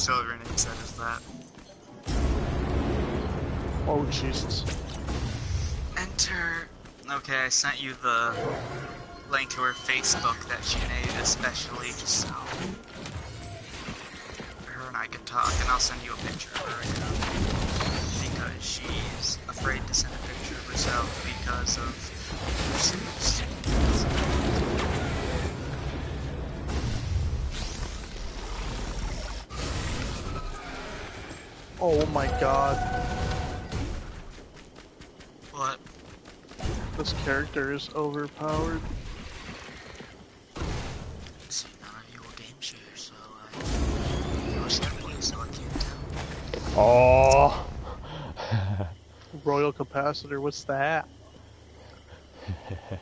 Silver name said is that. Oh, Jesus. Enter. Okay, I sent you the link to her Facebook that she made especially just so her and I can talk, and I'll send you a picture of her right now. Because she's afraid to send a picture of herself because of her sins. Oh my god. What? This character is overpowered. See, none of you will game share, so I share play, so I can't tell. Oh. Royal capacitor, what's that? I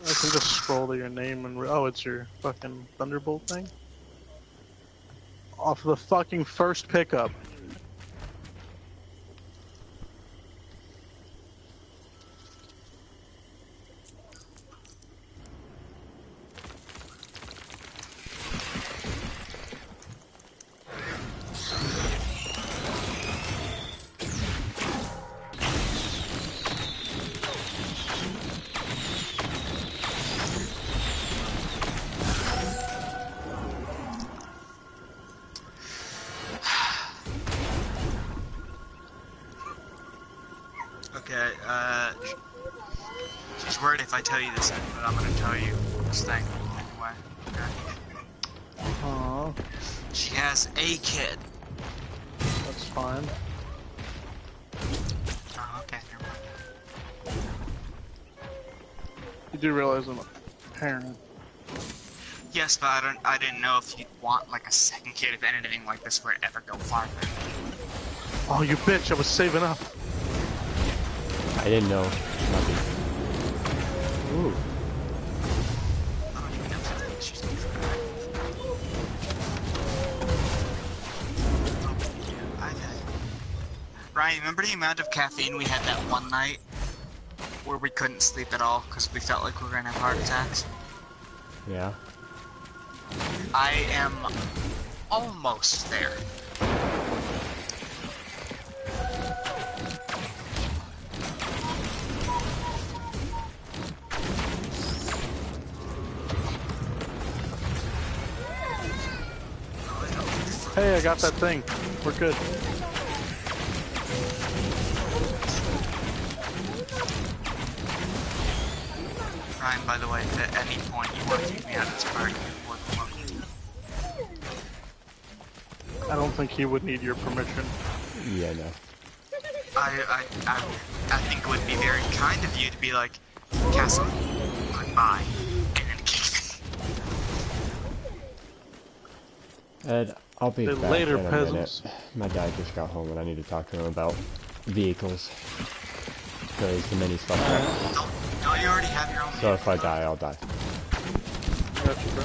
can just scroll to your name and oh, it's your fucking Thunderbolt thing? Off the fucking first pickup. Okay, she's worried if I tell you this, but I'm gonna tell you this thing anyway. Okay. Aww. She has a kid. That's fine. Oh, okay, never mind. You do realize I'm a parent. Yes, but I didn't know if you'd want like a second kid if anything like this were to ever go farther. Oh, you bitch, I was saving up. I didn't know. Nothing. Ooh. I don't even know if she's looking for that. Ryan, remember the amount of caffeine we had that one night where we couldn't sleep at all because we felt like we were gonna have heart attacks? Yeah. I am almost there. Hey, I got that thing. We're good. Ryan, by the way, if at any point you want to kick me out of this party, you're more than welcome. I don't think he would need your permission. Yeah, no. I think it would be very kind of you to be like, Castle, goodbye, and then kick me. Ed, I'll be back Later, in a peasants. minute. My dad just got home and I need to talk to him about vehicles. Because the mini stuff. Don't you already have your own So if I die, I'll die. Got you, bro.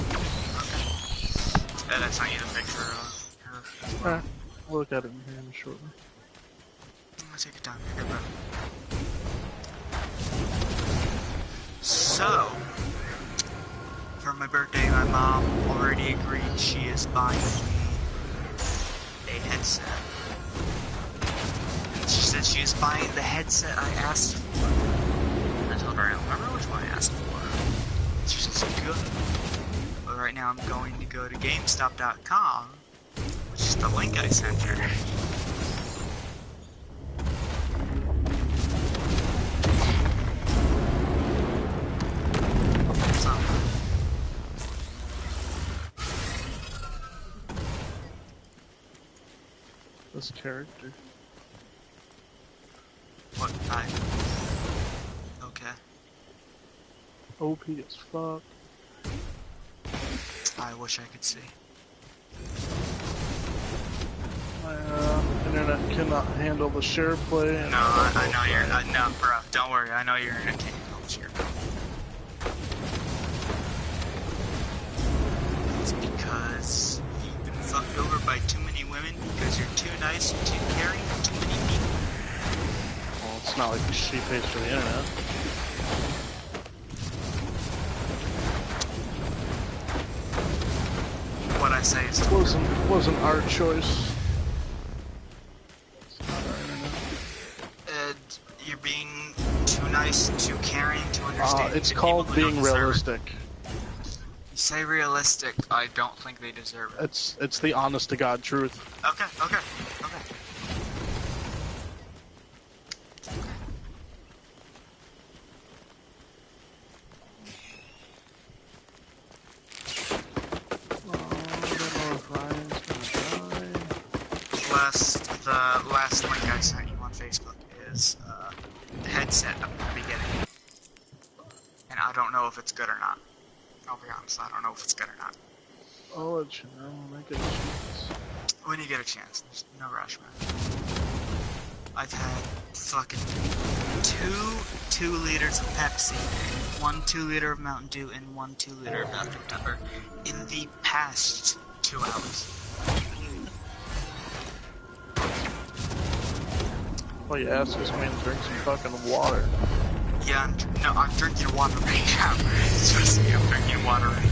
And I sent you the picture of her. Alright, we'll look at it in here shortly. I'm gonna take your time. You're good, bro. So, for my birthday, my mom already agreed she is buying me a headset. And she said she is buying the headset I asked for. I told her I don't remember which one I asked for. She said it's good. But right now I'm going to go to GameStop.com, which is the link I sent her. This character. What? Okay. OP as fuck. I wish I could see. My internet cannot handle the share play. And No, I know you're. No, bro, don't worry. I know you're in a can't help share. It's because you've been fucked over by too many women because you're too nice and too caring for too many people. well, it's not like she pays for the internet. What I say is It wasn't our choice. you're being too nice, too caring, too understanding. It's to people called who being don't deserve it. realistic. You say realistic, I don't think they deserve it. It's the honest to God truth. Okay. The last link I sent you on Facebook is the headset I'm going to be getting. And I don't know if it's good or not. I'll be honest, I don't know if it's good or not. I'll let you know when I get a chance. When you get a chance, there's no rush, man. I've had fucking 2 liters of Pepsi, 1 2-liter of Mountain Dew, and 1 2-liter of Dr. Pepper in the past 2 hours. All you ask is me to drink some fucking water. Yeah, I'm drinking water right now. Trust me, I'm drinking water right now.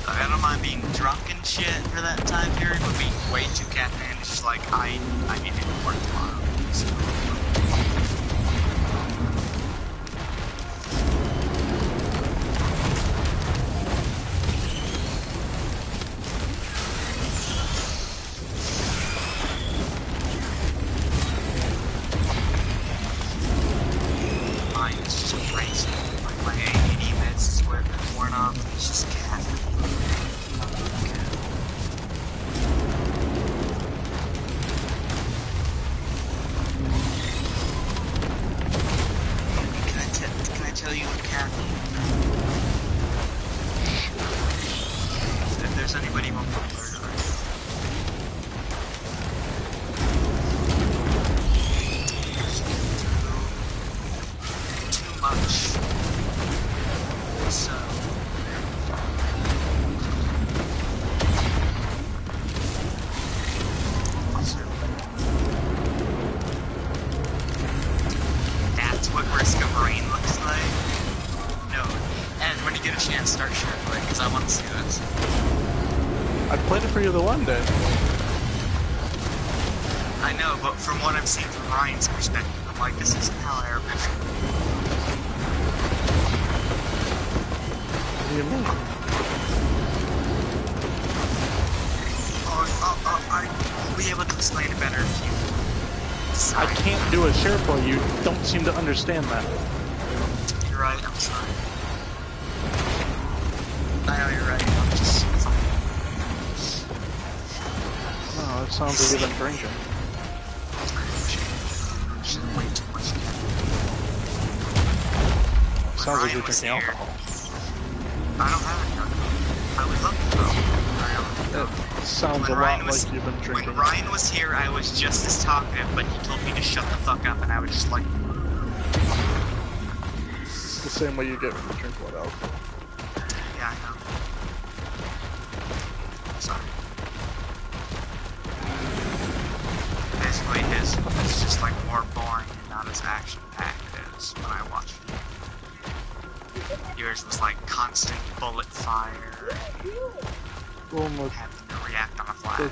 I don't mind being drunk and shit for that time period, but being way too caffeinated, it's just like, I need to work tomorrow. So. Mine is just crazy. Like, my ADD meds is worn off, it's just caffeine. Can I tell you what caffeine? If there's anybody who won't be alert right now. Too much. So. That's what Risk of Rain looks like? No. And when you get a chance, start sharing it, because I want to see this. I played it for you the one day. I know, but from what I've seen from Ryan's perspective, I'm like, this isn't how I remember. What do you mean? I'll be able to explain it better if you I decide. can't do a share for you. Don't seem to understand that. You're right, I'm sorry. I know you're right, I'm just fine. No, it sounds like you've been drinking. Just way too much Sounds like you're drinking alcohol. I don't have any alcohol. I would love to though. It sounds a lot like you've been drinking. When Ryan was here, I was just as talkative, but he told me to shut the fuck up, and I was just like... It's the same way you get when you drink blood alcohol. Yeah, I know. Sorry. Basically, his is just like more boring and not as action-packed as when I watched it. Yours was like constant bullet fire, Well, having to react on a the flash.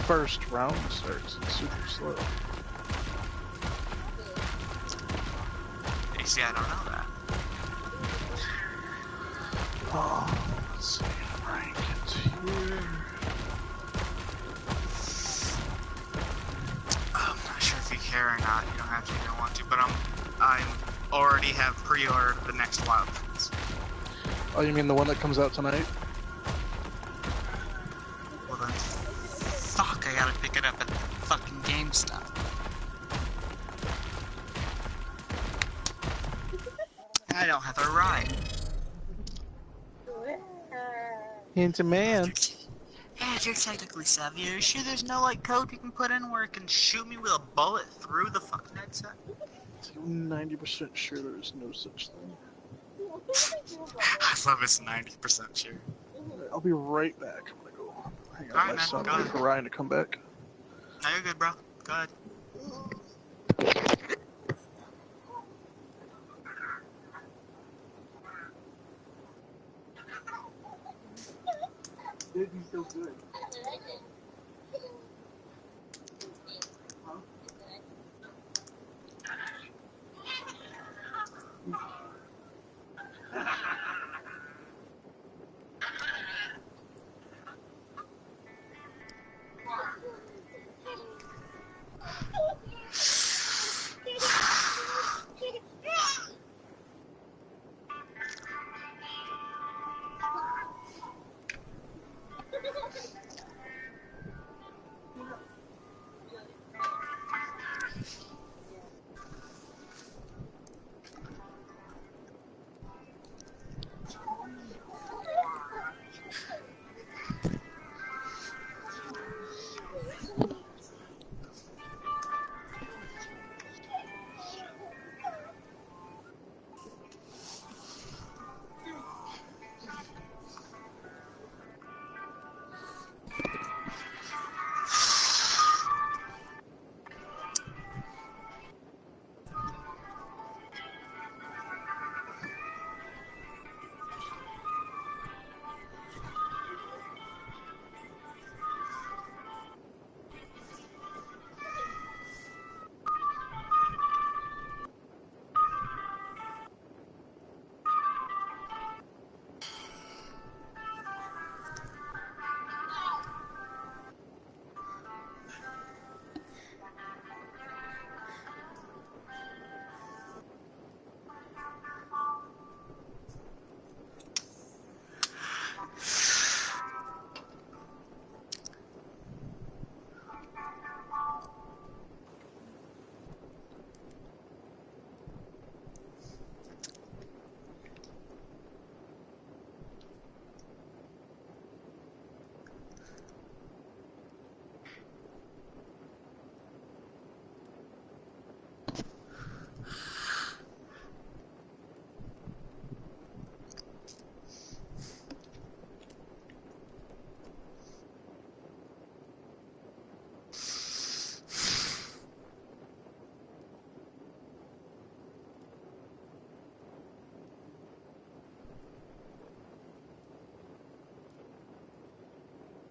first round starts super slow. You see, I don't know that. Oh, let's see. Rank is here. I'm not sure if you care or not. You don't have to if you don't want to, but I already have pre-ordered the next Wild Prince. Oh, you mean the one that comes out tonight? Well then, fuck, I gotta pick it up at the fucking GameStop. I don't have a ride. He's a man. Yeah, you're technically savvy. Are you sure there's no, like, code you can put in where it can shoot me with a bullet through the fucking headset? I'm 90% sure there is no such thing. I love it's 90% sure. I'll be right back. I'm gonna go hang out Alright, with my man, son, go wait for ahead. Ryan to come back. No, you're good, bro. Go ahead.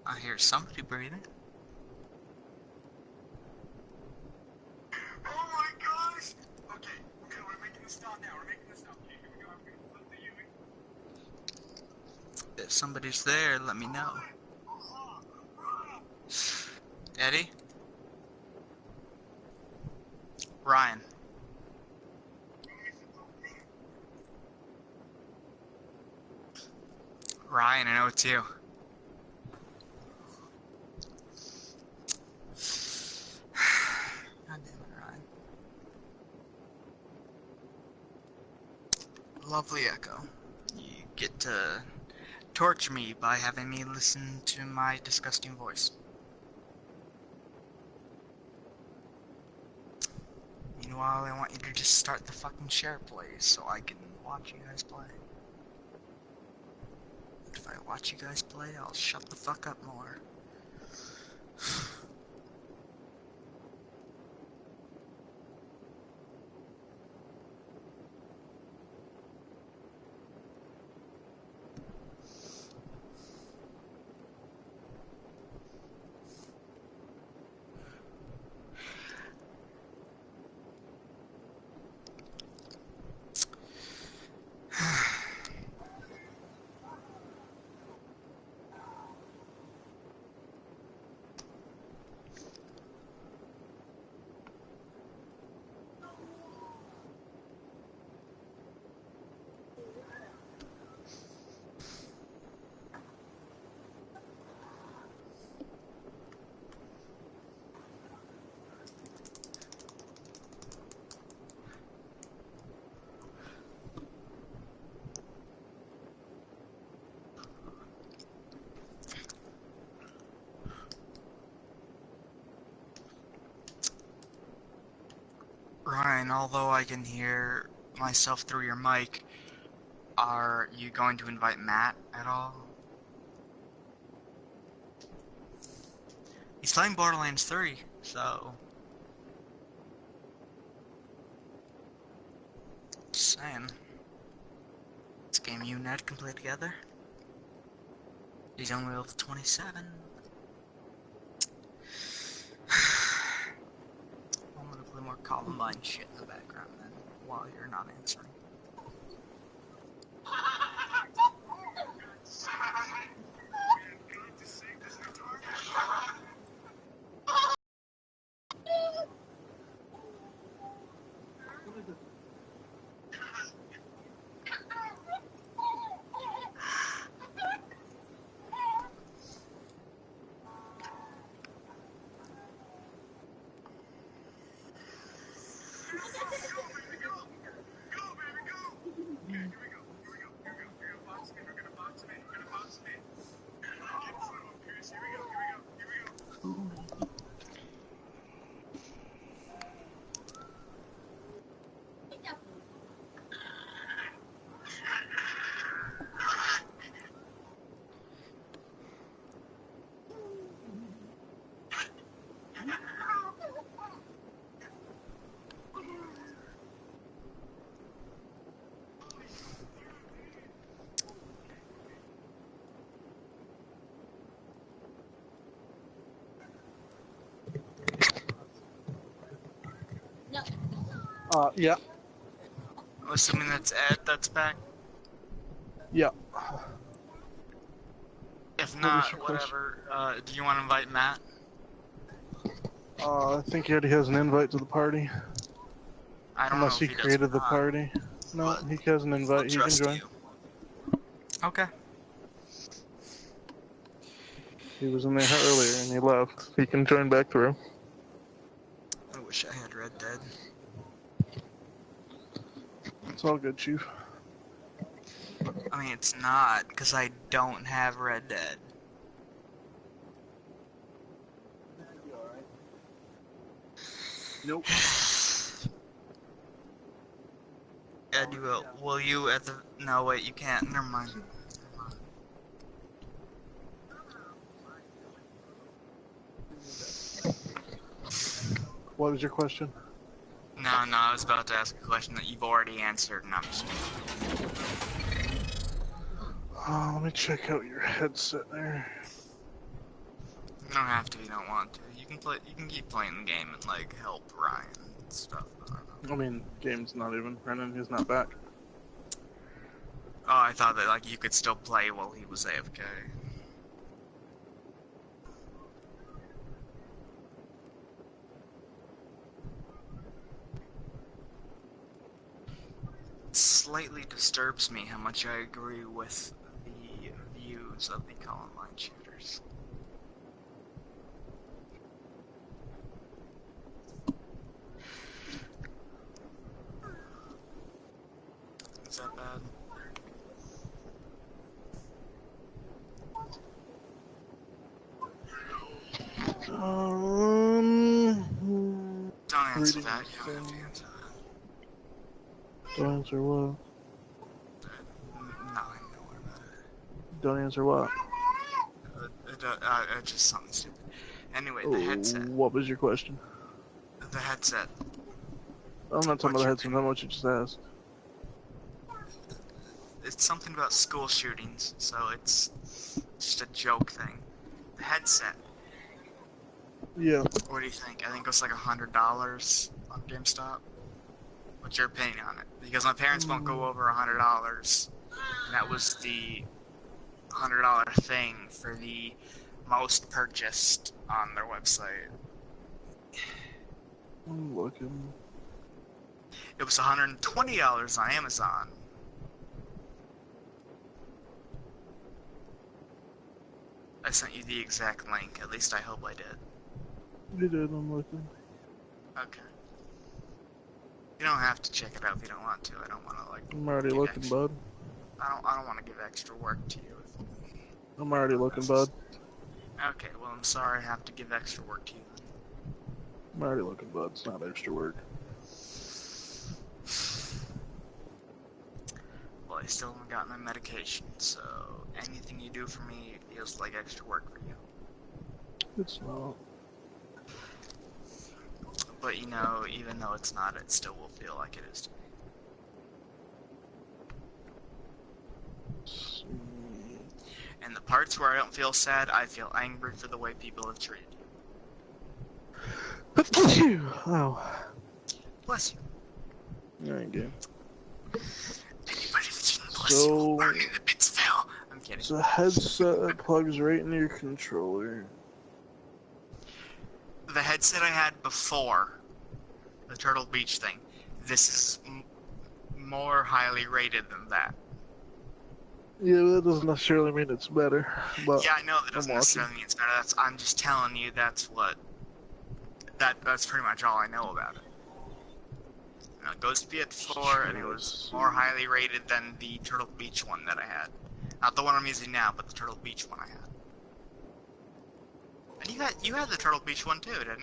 I hear somebody breathing. Oh my gosh! Okay, we're making this stop now. We're making this stop. Okay, here we go. I'm gonna flip the If somebody's there, let me know. Eddie? Ryan. Ryan, I know it's you. God damn it, Ryan. Lovely echo. You get to torture me by having me listen to my disgusting voice. Meanwhile, I want you to just start the fucking share plays so I can watch you guys play. If I watch you guys play, I'll shut the fuck up more. Ryan, although I can hear myself through your mic, are you going to invite Matt at all? He's playing Borderlands 3, so... Just saying. This game you and Ned can play together? He's only level 27. I'm gonna play more Columbine shit in the background then, while you're not answering. Yeah. Assuming that's Ed that's back. Yeah. If What was not, your question? whatever. Do you want to invite Matt? I think he already has an invite to the party. I don't know Unless if he he does or created the not. party. No, But he has an invite. I'll He can trust join. you. Okay. He was in there earlier and he left. He can join back through. I wish I had Red Dead. It's all good, Chief. I mean, it's not, because I don't have Red Dead. Nope. Ed, will you at the... No, wait, you can't. Never mind. What was your question? No, I was about to ask a question that you've already answered, and I'm just... Let me check out your headset there. You don't have to if you don't want to. You can play. You can keep playing the game and, like, help Ryan and stuff. I mean, game's not even running. He's not back. Oh, I thought that, like, you could still play while he was AFK. It slightly disturbs me how much I agree with the views of the Columbine shooters. Is that bad? Don't answer that. You don't have to answer that. Don't answer what? Nothing. Don't worry about it. Don't answer what? Just something stupid. Anyway, the headset. What was your question? The headset. I'm not talking What's about the your headset. I'm talking about what you just asked. It's something about school shootings, so it's just a joke thing. The headset. Yeah. What do you think? I think it was like $100 on GameStop. What's your opinion on it? Because my parents won't go over $100, and that was the $100 thing for the most purchased on their website. I'm looking. It was $120 on Amazon. I sent you the exact link. At least I hope I did. You did. I'm looking. Okay. You don't have to check it out if you don't want to. I don't want to like. I'm already give looking, extra, bud. I don't want to give extra work to you. I'm already looking, bud. Okay. Well, I'm sorry I have to give extra work to you. I'm already looking, bud. It's not extra work. Well, I still haven't gotten my medication, so anything you do for me feels like extra work for you. It's not. But you know, even though it's not, it still will feel like it is to me. And the parts where I don't feel sad, I feel angry for the way people have treated you. Oh. Bless you. Alright, game. Anybody that didn't bless you So, will burn in the pits of hell. I'm kidding. it's a headset that plugs right into your controller. The headset I had before, the Turtle Beach thing, this is more highly rated than that. Yeah, that doesn't necessarily mean it's better. But Yeah, I know that doesn't I'm necessarily mean it's better. I'm just telling you that's pretty much all I know about it. It goes to be at 4, and it was more highly rated than the Turtle Beach one that I had. Not the one I'm using now, but the Turtle Beach one I had. And you had the Turtle Beach one too, didn't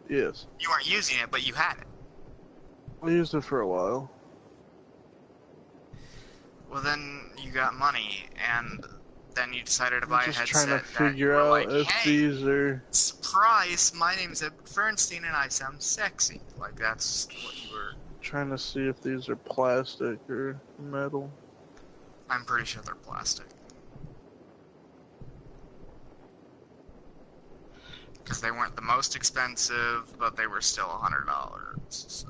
you? Yes. You weren't using it, but you had it. I used it for a while. Well, then you got money, and then you decided to buy a I'm just headset. trying to figure out like, if hey, these are... surprise, my name's Edward Fernstein and I sound sexy. Like, that's what you were... Trying to see if these are plastic or metal. I'm pretty sure they're plastic. Because they weren't the most expensive, but they were still $100, so...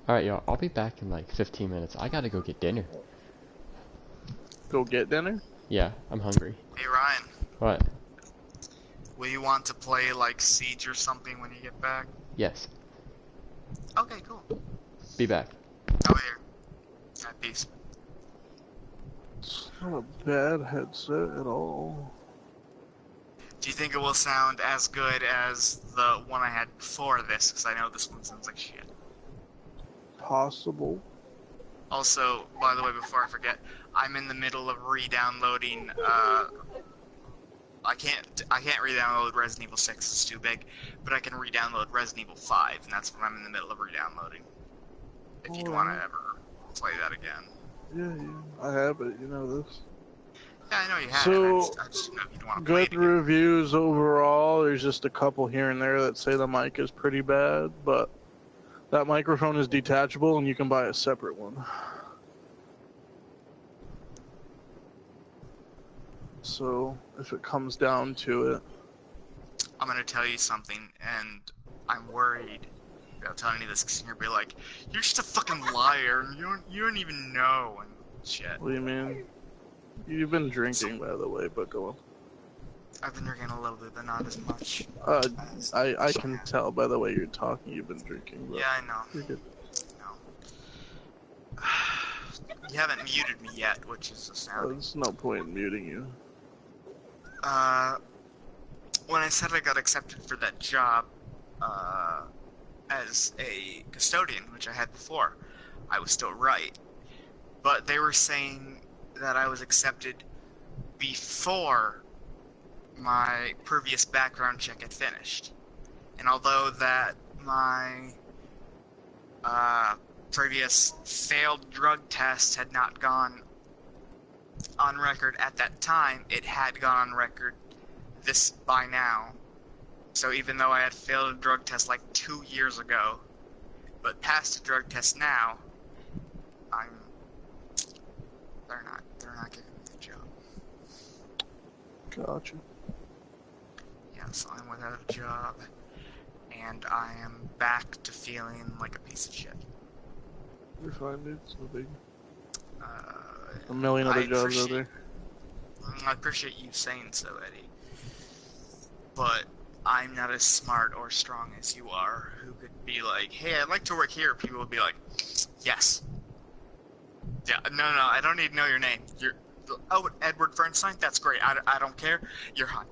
Alright, y'all, I'll be back in like 15 minutes. I gotta go get dinner. Go get dinner? Yeah, I'm hungry. Hey, Ryan. What? Will you want to play, like, Siege or something when you get back? Yes. Okay, cool. Be back. Over here. Alright, peace. It's not a bad headset at all. Do you think it will sound as good as the one I had before this? Because I know this one sounds like shit. Possible. Also, by the way, before I forget, I'm in the middle of re-downloading, I can't re-download Resident Evil 6, it's too big, but I can re-download Resident Evil 5, and that's what I'm in the middle of re-downloading. If you'd want to ever play that again. Yeah, I have it, you know this. Yeah, I know you have So, it, I just didn't know if you'd want to play it good again. reviews overall. There's just a couple here and there that say the mic is pretty bad, but that microphone is detachable and you can buy a separate one. So, if it comes down to it... I'm gonna tell you something, and I'm worried about telling you this because you're gonna be like, you're just a fucking liar, and you don't even know, and shit. What do you mean? You've been drinking, by the way, but go on. I've been drinking a little bit, but not as much. I can tell by the way you're talking you've been drinking, but Yeah, I know. you're good. No. You haven't muted me yet, which is astounding. There's no point in muting you. When I said I got accepted for that job, as a custodian, which I had before, I was still right. But they were saying that I was accepted before my previous background check had finished. And although that my previous failed drug test had not gone on record at that time, it had gone on record this by now. So even though I had failed a drug test like 2 years ago, but passed a drug test now, they're not giving me the job. Gotcha. Yes, I'm without a job, and I am back to feeling like a piece of shit. You're fine, dude. It's no big. A million other jobs out there. I appreciate you saying so, Eddie. But I'm not as smart or strong as you are, who could be like, hey, I'd like to work here. People would be like, yes. Yeah, no, I don't need to know your name. Oh, Edward Fernstein? That's great. I don't care. You're hot.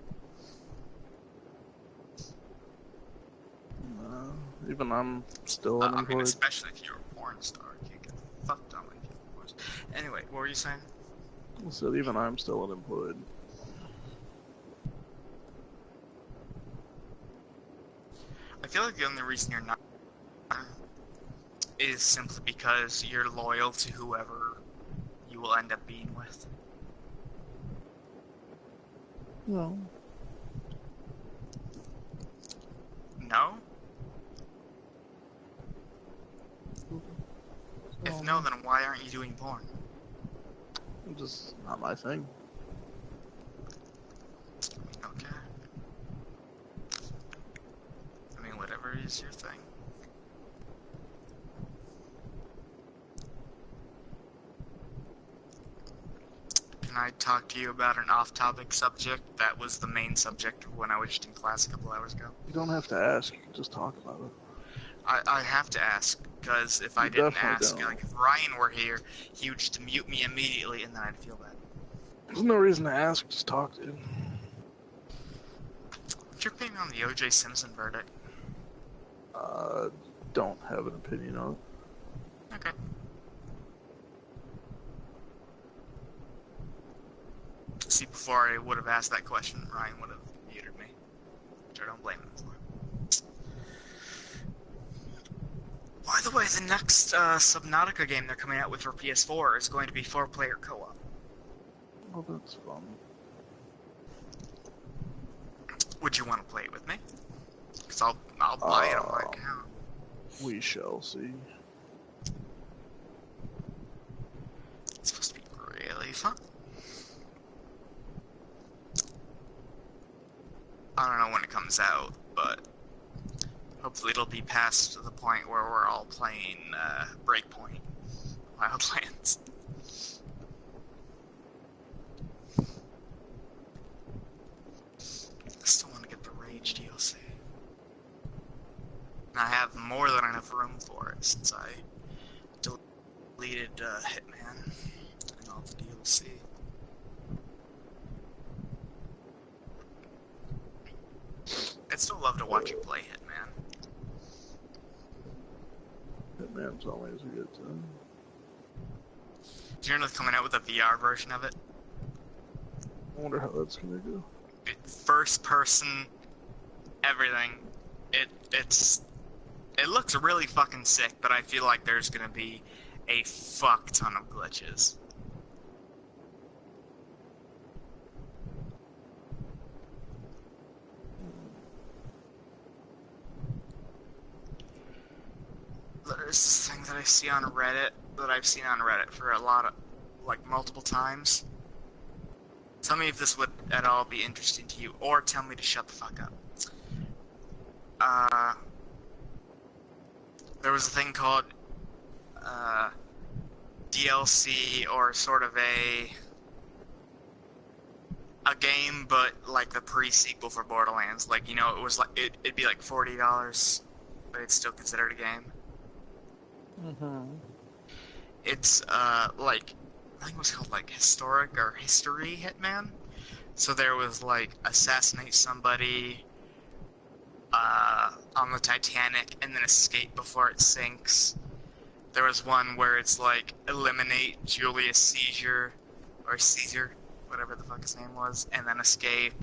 Even I'm still unemployed. I mean, especially if you're a porn star. You can't get fucked on like porn. Anyway, what were you saying? I said even I'm still unemployed. I feel like the only reason you're not is simply because you're loyal to whoever you will end up being with. No. No? If no, then why aren't you doing porn? Just not my thing. Okay. I mean, whatever is your thing. Can I talk to you about an off-topic subject that was the main subject when I was just in class a couple hours ago? You don't have to ask. You can just talk about it. I have to ask, because if I You didn't definitely ask, don't. like if Ryan were here, he would just mute me immediately, and then I'd feel bad. There's no reason to ask. Just talk, dude. What's your opinion on the O.J. Simpson verdict? Don't have an opinion on it. Okay. See, before I would have asked that question, Ryan would have muted me, which I don't blame him for. By the way, the next Subnautica game they're coming out with for PS4 is going to be 4-player co-op. Oh, that's fun. Would you want to play it with me? Because I'll buy it on my account. We shall see. It's supposed to be really fun. I don't know when it comes out, but hopefully it'll be past the point where we're all playing Breakpoint, Wildlands. I still want to get the Rage DLC. And I have more than enough room for it since I deleted Hitman and all the DLC. I'd still love to watch you play Hitman. Hitman's always a good time. Do you know they're coming out with a VR version of it? I wonder how that's gonna go. First person, everything. It looks really fucking sick, but I feel like there's gonna be a fuck ton of glitches. There's this thing that I see on Reddit, that I've seen on Reddit for a lot of, like, multiple times. Tell me if this would at all be interesting to you, or tell me to shut the fuck up. There was a thing called DLC, or sort of a game, but like the pre-sequel for Borderlands. Like, you know, it was like it'd be like $40, but it's still considered a game. It's like, I think it was called like Historic or History Hitman. So there was like assassinate somebody on the Titanic and then escape before it sinks. There was one where it's like eliminate Julius Caesar, or Caesar, whatever the fuck his name was, and then escape.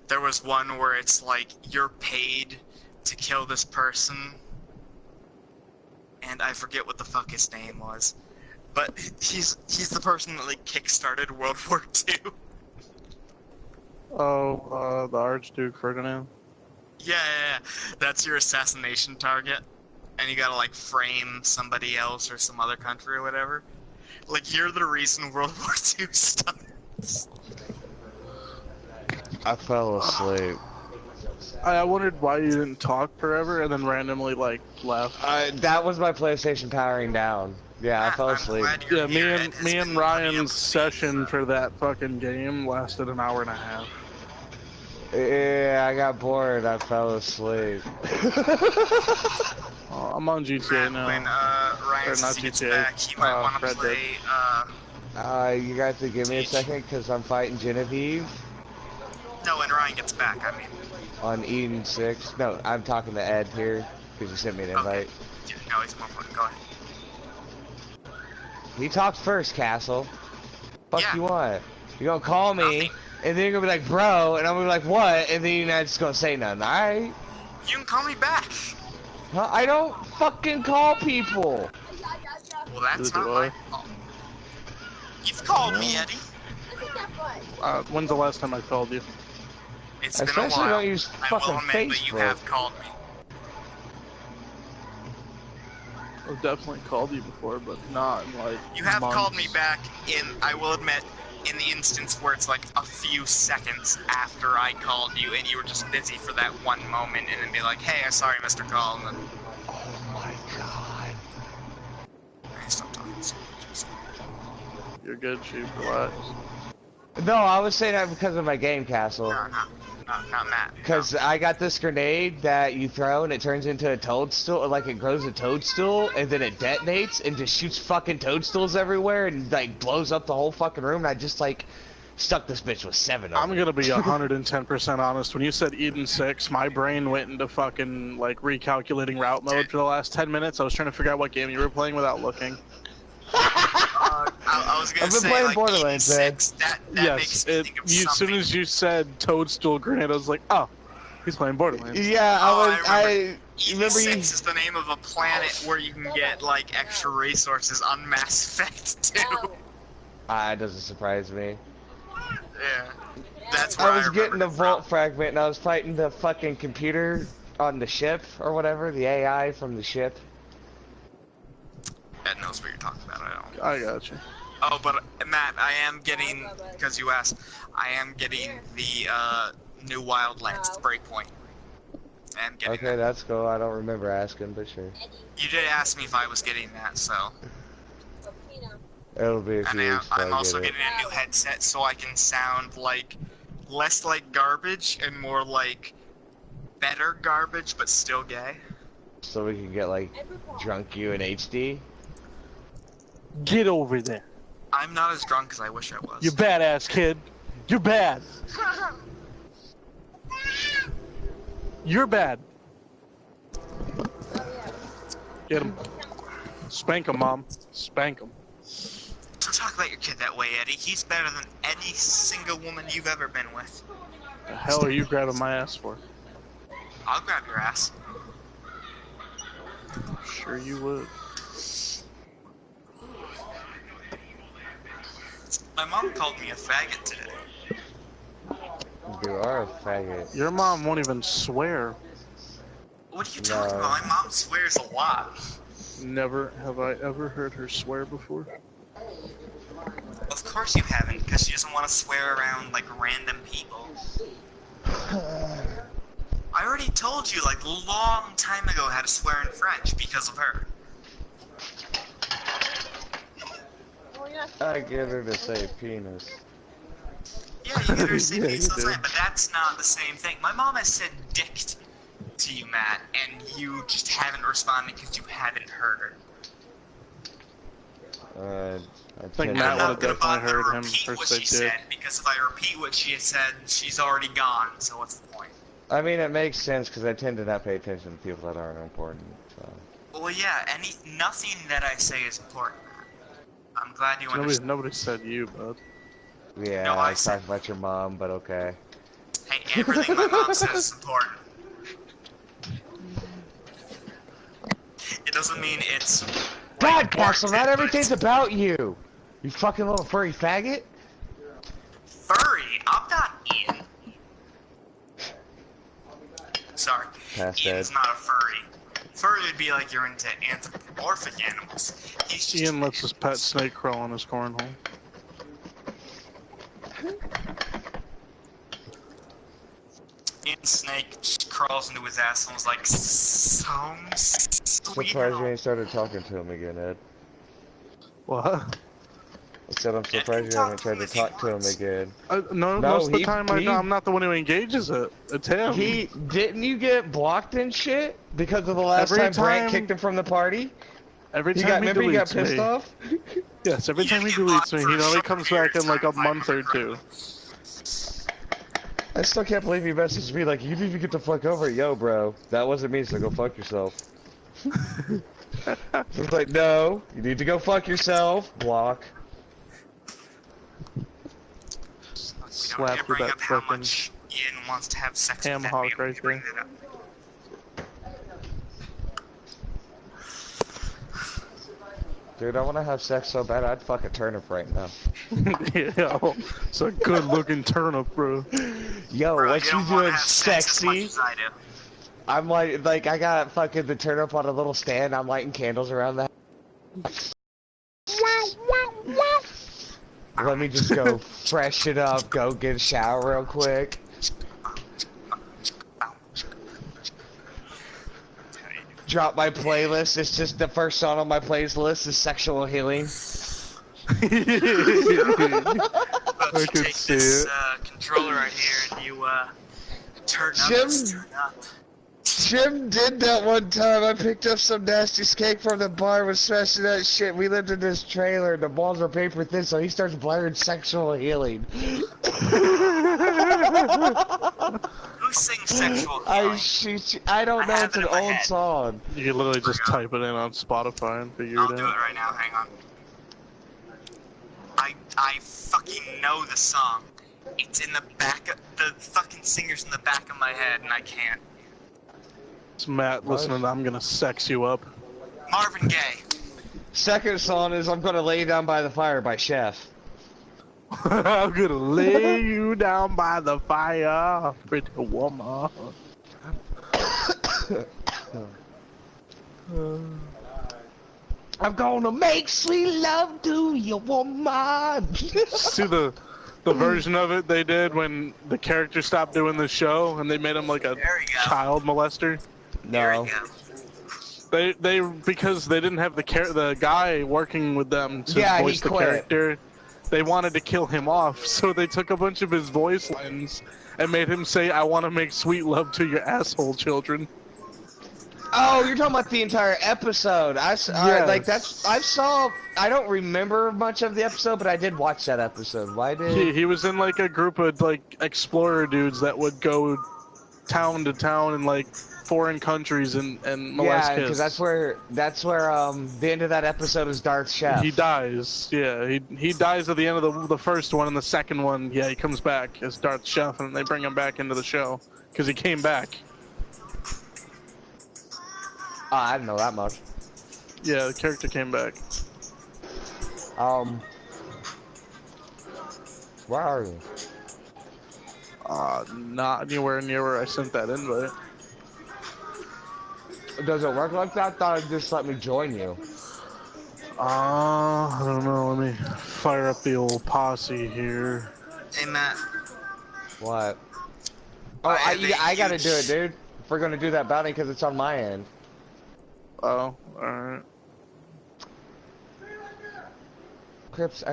There was one where it's like you're paid to kill this person, and I forget what the fuck his name was, but he's the person that like kickstarted World War II. Oh, the Archduke Ferdinand. Yeah, that's your assassination target, and you gotta like frame somebody else or some other country or whatever. Like, you're the reason World War II starts. I fell asleep. I wondered why you didn't talk forever and then randomly, like, left. That was my PlayStation powering down. Yeah, I fell I'm asleep. glad you're Yeah, here. It has me been and pretty Ryan's upsetting. session for that fucking game lasted an hour and a half. Yeah, I got bored. I fell asleep. I'm on GTA now. When Ryan Or says not he gets GTA, back, he might want to Red play, You guys have to give me a second because I'm fighting Genevieve no, when Ryan gets back, I mean. on Eden 6. No, I'm talking to Ed here because he sent me an invite. Okay. Yeah, no, he's more important. Go ahead. He talks first, Castle. Fuck Yeah. you want? You're gonna call me, Nothing. and then you're gonna be like, bro, and I'm gonna be like, what? And then you're not just gonna say nothing, alright? You can call me back. Huh? I don't fucking call people. Well, that's Neither not do my I. fault. You've called me, Eddie. When's the last time I called you? It's been a Especially while. don't use I will fucking admit that you Facebook. have called me. I've definitely called you before, but not in like You have months. called me back in, I will admit, in the instance where it's like a few seconds after I called you and you were just busy for that one moment and then be like, hey, I'm sorry, Mr. Call, and then... Oh my god. Hey, stop talking so much. You're good, Chief. Relax. No, I was saying that because of my game castle. No, not Matt. Because I got this grenade that you throw and it turns into a toadstool, like it grows a toadstool, and then it detonates and just shoots fucking toadstools everywhere and like blows up the whole fucking room. And I just like stuck this bitch with 7 of them. I'm gonna be 110% honest. When you said Eden 6, my brain went into fucking like recalculating route mode for the last 10 minutes. I was trying to figure out what game you were playing without looking. I was gonna I've been say, playing like, Borderlands, man. that Yes, makes me think of as something. soon as you said Toadstool Grenade, I was like, oh, he's playing Borderlands. Yeah, I remember you. E6 is the name of a planet where you can get like extra resources on Mass Effect 2. Ah, it doesn't surprise me. Yeah, that's where I was remember getting the it vault from. fragment and I was fighting the fucking computer on the ship or whatever, the AI from the ship. Ed knows what you're talking about. I don't. I got you. Oh, but Matt, I am getting, because you asked, I am getting the new Wildlands Breakpoint. I am getting Okay, that. that's cool. I don't remember asking, but sure. You did ask me if I was getting that, so. It'll be a And few weeks before I'm I also get it. getting a new headset so I can sound like less like garbage and more like better garbage, but still gay. So we can get like drunk you in HD. Get over there. I'm not as drunk as I wish I was. You badass kid. You're bad. You're bad. Get him. Spank him, Mom. Spank him. Don't talk about your kid that way, Eddie. He's better than any single woman you've ever been with. The hell are you grabbing my ass for? I'll grab your ass. Sure you would. My mom called me a faggot today. You are a faggot. Your mom won't even swear. What are you talking about? My mom swears a lot. Never have I ever heard her swear before. Of course you haven't, because she doesn't want to swear around like random people. I already told you like a long time ago how to swear in French because of her. I get her to say penis. Yeah, you get her to say Yeah, penis you all the do. time, but that's not the same thing. My mom has said dick to you, Matt, and you just haven't responded because you haven't heard her. I think tend Matt I'm to- not would've gonna bother definitely to heard him repeat first what say she dick. said, because if I repeat what she said, she's already gone, so what's the point? I mean, it makes sense because I tend to not pay attention to people that aren't important. So. Well, yeah, nothing that I say is important, Matt. I'm glad you understand. Nobody said you, bud. Yeah, No, I I said- talked about your mom, but okay. Hey, everything my mom says is important. It doesn't mean it's... God, like, Castle, not warranted, but everything's it's about you! You fucking little furry faggot! furry. I'm not Ian. Sorry. Past Ian's dead. not a furry. Furry would be like you're into anthropomorphic animals. He's just Ian lets his pet snake crawl in his cornhole. Ian's snake just crawls into his ass and was like, so sweet. Surprised you ain't started talking to him again, Ed. What? I said I'm Yeah, surprised you talk haven't to tried him to if he talk to him wants. again. No, No, most of the he- time he- I'm not the one who engages it. It's him. Didn't you get blocked and shit? Because of the last Every time Brant time- kicked him from the party? Every He time got, he remember he got deletes pissed me. off? Yes, every You time he didn't get deletes me, blocked he for a only short comes period back of in like a time, month or if I two. remember I still can't believe he messaged me like, you need to get the fuck over it. Yo, bro, that wasn't me, so go fuck yourself. I was like, no, you need to go fuck yourself. Block. We don't need to Slap with bring that up how frickin' much Ian wants to have sex ham with that hock man when right you bring there. that up. Dude, I want to have sex so bad I'd fuck a turnip right now. Yeah, it's a good looking turnip, bro. Yo, Bro, what you you don't wanna doing, have sex as much sexy? as I do. I'm like I got fucking the turn up on a little stand. I'm lighting candles around the house. Let me just go freshen up, go get a shower real quick. Drop my playlist. It's just the first song on my playlist is Sexual Healing. Take this controller right here and you turn up. Jim did that one time. I picked up some nasty cake from the bar, was smashing that shit. We lived in this trailer, and the walls were paper thin, so he starts blaring Sexual Healing. Who sings Sexual Healing? I don't know, it's an old song. You can literally just type it in on Spotify and figure it out. I'll do it right now, hang on. I fucking know the song. It's in the back of, the fucking singer's in the back of my head, and I can't. It's Matt listening to I'm Gonna Sex You Up. Marvin Gaye. Second song is I'm Gonna Lay You Down by the Fire by Chef. I'm gonna lay you down by the fire, pretty woman. I'm gonna make sweet love to you, woman. See the version of it they did when the character stopped doing the show and they made him like a child molester? No. They because they didn't have the guy working with them to voice the character. They wanted to kill him off, so they took a bunch of his voice lines and made him say, "I want to make sweet love to your asshole, children." Oh, you're talking about the entire episode. Yes. I don't remember much of the episode, but I did watch that episode. Why did he was in like a group of like explorer dudes that would go town to town in like foreign countries and molest kids. Yeah, because that's where the end of that episode is Darth Chef. He dies. Yeah, he dies at the end of the first one, and the second one, yeah, he comes back as Darth Chef, and they bring him back into the show because he came back. Oh, I didn't know that much. Yeah, the character came back. Where are you? Not anywhere near where I sent that invite. Does it work like that? I thought it'd just let me join you. I don't know. Let me fire up the old posse here. Hey, Matt. What? Oh, I gotta do it, dude. If we're gonna do that bounty, because it's on my end. Oh, alright. Crips,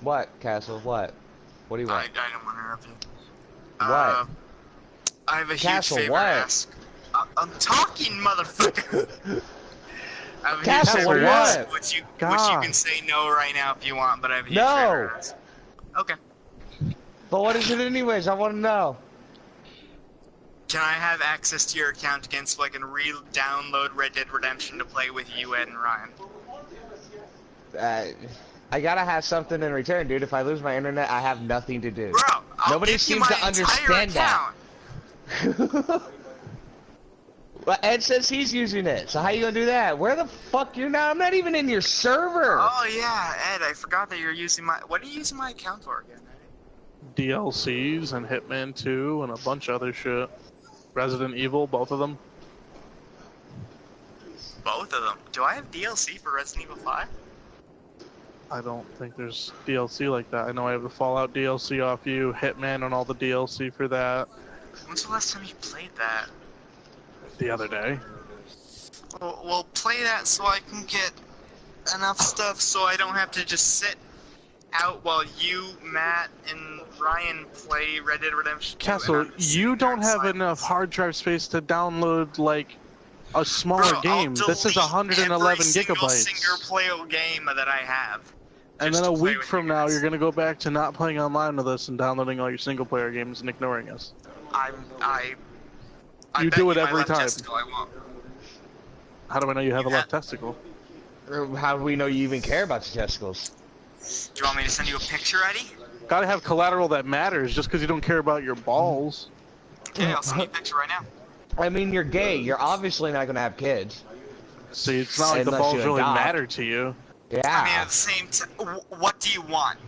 what, Castle? What? What do you want? I don't want to interrupt you. What? I have a Castle, huge favor what? to ask. I'm talking, motherfucker! I have a Castle, huge favor to ask, what? which you can say no right now if you want, but I have a huge No! favor to ask. Okay. But what is it anyways? I want to know. Can I have access to your account again so I can re-download Red Dead Redemption to play with you, Ed and Ryan? I gotta have something in return, dude. If I lose my internet, I have nothing to do. Bro, Nobody seems to understand that. Well, Ed says he's using it, so how you gonna do that? Where the fuck you're not? I'm not even in your server. Oh yeah, Ed, I forgot that you're using my. What are you using my account for again, Ed? DLCs and Hitman 2 and a bunch of other shit. Resident Evil, both of them. Both of them. Do I have DLC for Resident Evil 5? I don't think there's DLC like that. I know I have the Fallout DLC off you, Hitman and all the DLC for that. When's the last time you played that? The other day. Well, play that so I can get enough stuff so I don't have to just sit out while you, Matt, and Ryan play Red Dead Redemption 2. Castle, you don't have enough hard drive space to download, like, a smaller game. This is 111 gigabytes. Single player game that I have. And then a week from now, you're gonna go back to not playing online with us and downloading all your single player games and ignoring us. You do it every time. How do I know you have a left testicle? How do we know you even care about your testicles? Do you want me to send you a picture, Eddie? Gotta have collateral that matters. Just because you don't care about your balls. Okay, I'll send you a picture right now. I mean, you're gay. You're obviously not gonna have kids. See, it's not like the balls really matter to you. Yeah. I mean, at the same time, what do you want?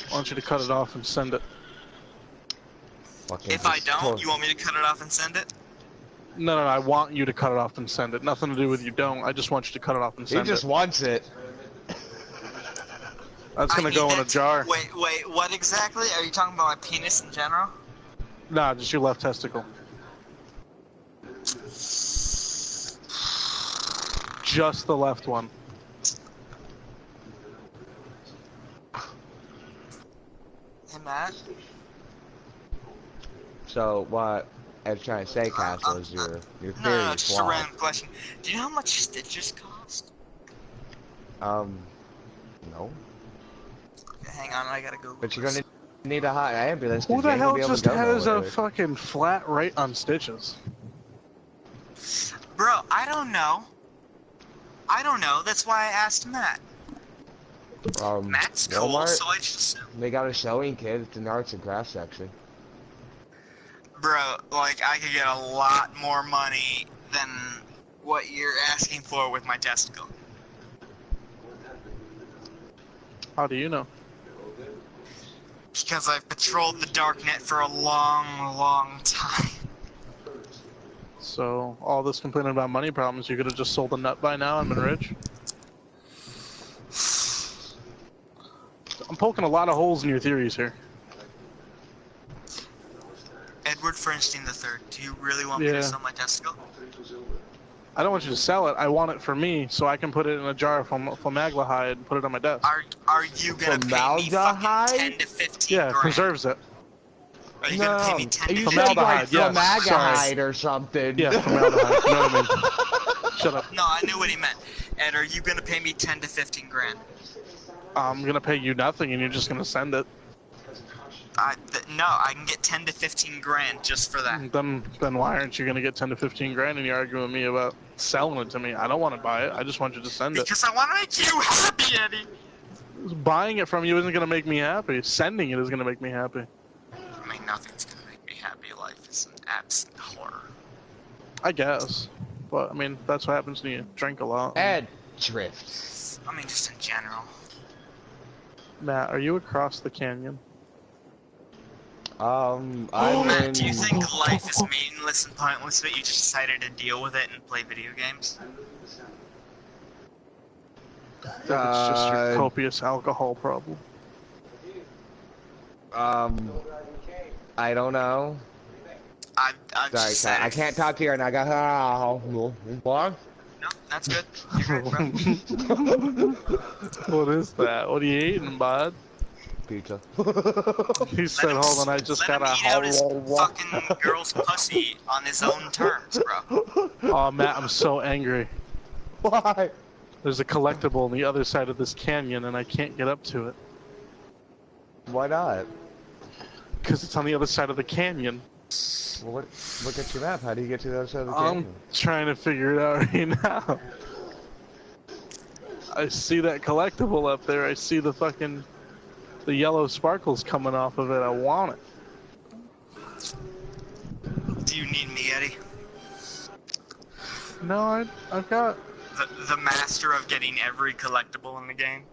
I want you to cut it off and send it. If I don't, you want me to cut it off and send it? No, I want you to cut it off and send it. Nothing to do with you don't. I just want you to cut it off and send it. He just wants it. That's gonna go in a jar. Wait, what exactly? Are you talking about my penis in general? Nah, just your left testicle. Just the left one. Hey, Matt? So, what I was trying to say, Castle, is your theory is No, just a flawed. random question. Do you know how much stitches cost? No. Okay, hang on, I gotta go. But you're gonna need a hot ambulance. Who the hell just has a fucking flat rate on stitches? Bro, I don't know. That's why I asked Matt. Matt's cool, Walmart, so I just assumed. they got a sewing kit. It's in the arts and crafts section. Bro, like, I could get a lot more money than what you're asking for with my testicle. How do you know? Because I've patrolled the darknet for a long time. So, all this complaining about money problems, you could have just sold a nut by now and been rich? I'm poking a lot of holes in your theories here. Edward Fernstein III, do you really want me to sell my testicle? I don't want you to sell it. I want it for me, so I can put it in a jar of formaldehyde and put it on my desk. Are you gonna pay me fucking 10 to 15 grand? Yeah, preserves it. Are you gonna pay me 10 to 15 Formaldehyde, grand? yes. Formaldehyde or something. Yeah, formaldehyde. You know what I mean? Shut up. No, I knew what he meant. Ed, are you gonna pay me 10 to 15 grand? I'm gonna pay you nothing and you're just gonna send it. No, I can get 10 to 15 grand just for that. Then why aren't you gonna get 10 to 15 grand and you're arguing with me about selling it to me? I don't want to buy it. I just want you to send it. Because I want to make you happy, Eddie. Buying it from you isn't gonna make me happy. Sending it is gonna make me happy. I mean, nothing's gonna make me happy. Life is an absolute horror. I guess. But, I mean, that's what happens when you drink a lot. Ed drifts. I mean, just in general. Matt, are you across the canyon? I'm Matt, in... do you think life is meaningless and pointless, but you just decided to deal with it and play video games? It's just your copious alcohol problem. I don't know. I've Sorry, just said I can't talk to you right now. I got... What? No, that's good. You're good, bro. What is that? What are you eating, bud? Pizza. He said, hold on, I just got Let him eat out his fucking girl's pussy on his own terms, bro. Oh, Matt, I'm so angry. Why? There's a collectible on the other side of this canyon, and I can't get up to it. Why not? Because it's on the other side of the canyon. Well, look at your map. How do you get to the other side of the I'm canyon? trying to figure it out right now. I see that collectible up there. I see the fucking... the yellow sparkles coming off of it. I want it. Do you need me, Eddie? No, I've got... The master of getting every collectible in the game?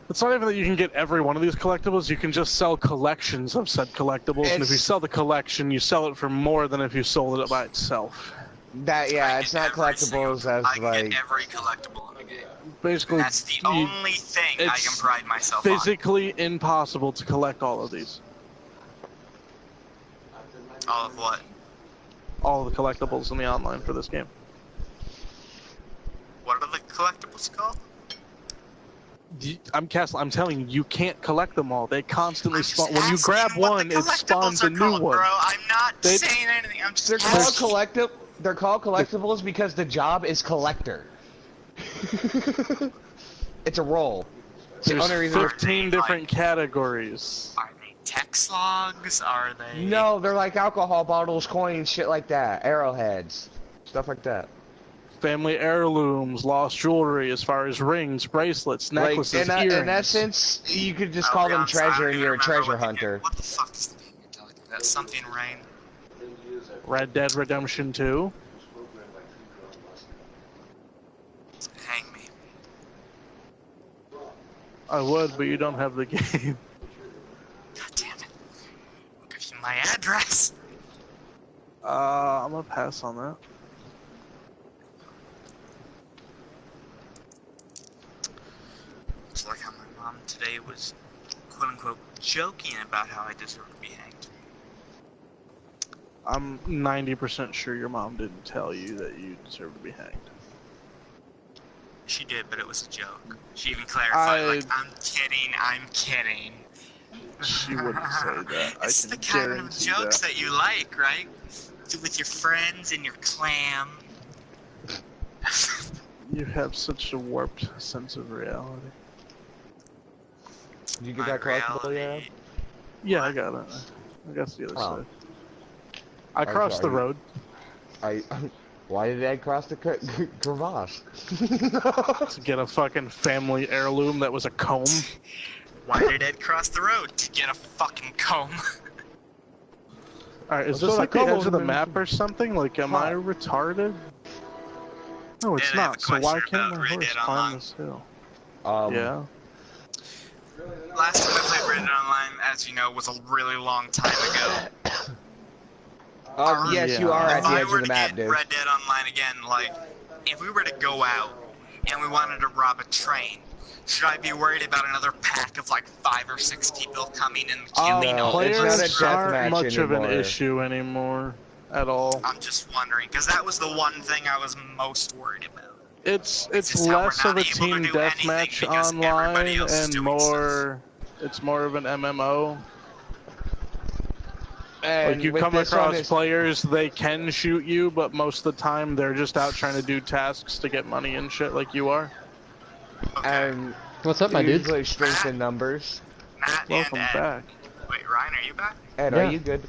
It's not even that you can get every one of these collectibles, you can just sell collections of said collectibles, and if you sell the collection, you sell it for more than if you sold it by itself. It's not collectibles as I can like... get every collectible in the game. Basically, That's the only thing I can pride myself on. Physically impossible to collect all of these. All of what? All of the collectibles in the online for this game. What are the collectibles called? I'm telling you, you can't collect them all. They constantly spawn. When you asking grab what one, the it spawns a collectibles are new called, one. Bro, I'm not saying anything. I'm just. They're called collectibles because the job is collector. It's a role. There's 15 different categories. Are they text logs? Are they? No, they're like alcohol bottles, coins, shit like that. Arrowheads, stuff like that. Family heirlooms, lost jewelry, as far as rings, bracelets, necklaces, earrings. In essence, you could just call them treasure, and you're a treasure hunter. What the fuck is the game you're telling me? That's something rain. Red Dead Redemption 2. Hang me. I would, but you don't have the game. God damn it. I'll give you my address. I'm gonna pass on that. It's like how my mom today was, quote-unquote, joking about how I deserve to be hanged. I'm 90% sure your mom didn't tell you that you deserve to be hanged. She did, but it was a joke. She even clarified, like, I'm kidding. She wouldn't say that. It's the kind of jokes that you like, right? With your friends and your clam. You have such a warped sense of reality. Did you get that crossbow yet? Yeah, I got it. I got the other side. I crossed the road. Why did Ed cross the crevasse? To get a fucking family heirloom that was a comb. Why did Ed cross the road? To get a fucking comb. Alright, is this like the edge of the map or something? Like, am I retarded? No, it's not. So why can't my horse climb this hill? Yeah. Last time I played Red Dead Online, as you know, was a really long time ago. Yes, you are at the edge of the map, dude. If I were to get Red Dead Online again, like, if we were to go out and we wanted to rob a train, should I be worried about another pack of like 5 or 6 people coming and killing all of us? Players aren't much of an issue anymore at all. I'm just wondering, because that was the one thing I was most worried about. It's less of a team deathmatch online and more. It's more of an MMO. And like you come across players, they can shoot you, but most of the time they're just out trying to do tasks to get money and shit, like you are. Okay. And what's up, my dude? Strength in numbers. Matt Welcome back. Wait, Ryan, are you back? Ed, are you good?